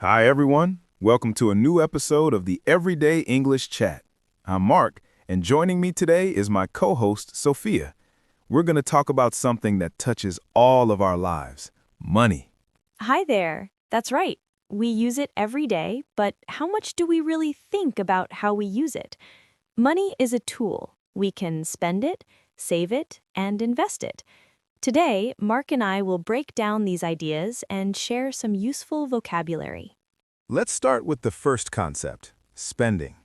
Hi, everyone. Welcome to a new episode of the Everyday English Chat. I'm Mark, and joining me today is my co-host, Sophia. We're going to talk about something that touches all of our lives, money. Hi there. That's right. We use it every day, but how much do we really think about how we use it? Money is a tool. We can spend it, save it, and invest it. Today, Mark and I will break down these ideas and share some useful vocabulary. Let's start with the first concept, spending.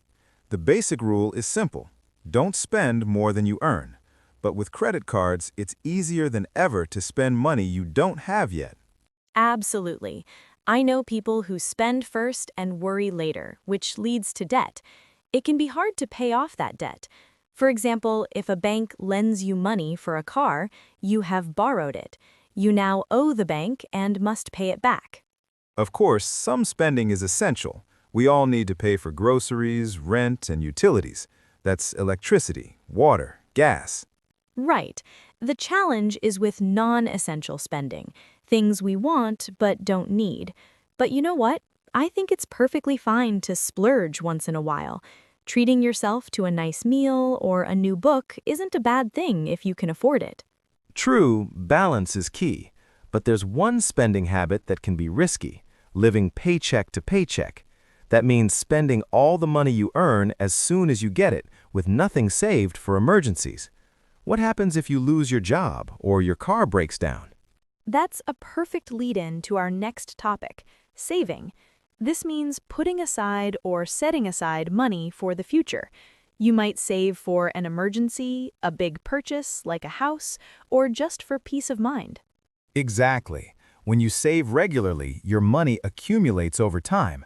The basic rule is simple. Don't spend more than you earn. But with credit cards, it's easier than ever to spend money you don't have yet. Absolutely. I know people who spend first and worry later, which leads to debt. It can be hard to pay off that debt. For example, if a bank lends you money for a car, you have borrowed it. You now owe the bank and must pay it back. Of course, some spending is essential. We all need to pay for groceries, rent, and utilities. That's electricity, water, gas. Right. The challenge is with non-essential spending, things we want but don't need. But you know what? I think it's perfectly fine to splurge once in a while. Treating yourself to a nice meal or a new book isn't a bad thing if you can afford it. True, balance is key, but there's one spending habit that can be risky, living paycheck to paycheck. That means spending all the money you earn as soon as you get it, with nothing saved for emergencies. What happens if you lose your job or your car breaks down? That's a perfect lead-in to our next topic, saving. This means putting aside or setting aside money for the future. You might save for an emergency, a big purchase like a house, or just for peace of mind. Exactly. When you save regularly, your money accumulates over time.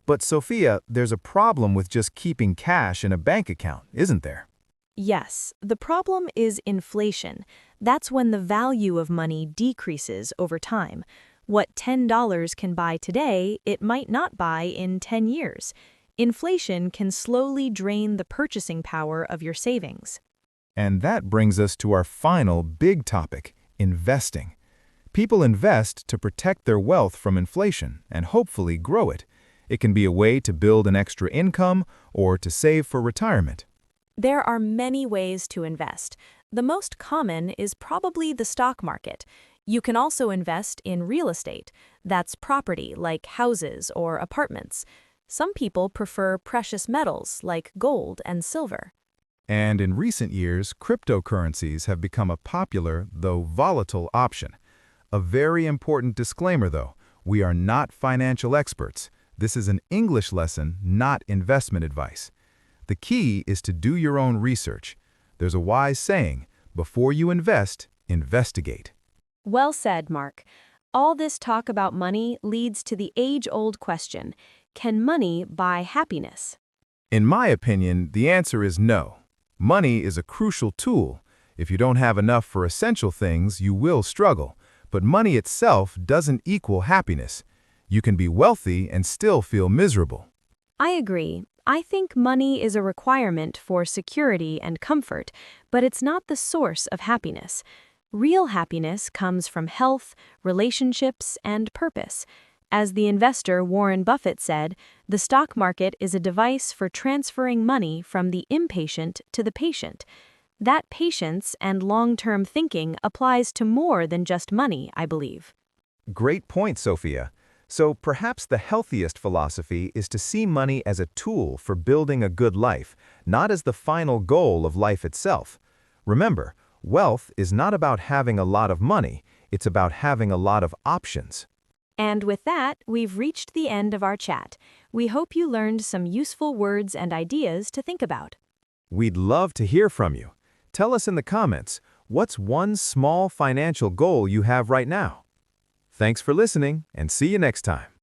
But Sophia, there's a problem with just keeping cash in a bank account, isn't there? Yes, the problem is inflation. That's when the value of money decreases over time. What $10 can buy today, it might not buy in 10 years. Inflation can slowly drain the purchasing power of your savings. And that brings us to our final big topic, investing. People invest to protect their wealth from inflation and hopefully grow it. It can be a way to build an extra income or to save for retirement. There are many ways to invest. The most common is probably the stock market. You can also invest in real estate. That's property like houses or apartments. Some people prefer precious metals like gold and silver. And in recent years, cryptocurrencies have become a popular, though volatile, option. A very important disclaimer, though, we are not financial experts. This is an English lesson, not investment advice. The key is to do your own research. There's a wise saying, before you invest, investigate. Well said, Mark. All this talk about money leads to the age-old question, can money buy happiness? In my opinion, the answer is no. Money is a crucial tool. If you don't have enough for essential things, you will struggle. But money itself doesn't equal happiness. You can be wealthy and still feel miserable. I agree. I think money is a requirement for security and comfort, but it's not the source of happiness. Real happiness comes from health, relationships, and purpose. As the investor Warren Buffett said, the stock market is a device for transferring money from the impatient to the patient. That patience and long-term thinking applies to more than just money, I believe. Great point, Sophia. So perhaps the healthiest philosophy is to see money as a tool for building a good life, not as the final goal of life itself. Remember, wealth is not about having a lot of money, it's about having a lot of options. And with that, we've reached the end of our chat. We hope you learned some useful words and ideas to think about. We'd love to hear from you. Tell us in the comments, what's one small financial goal you have right now? Thanks for listening, and see you next time.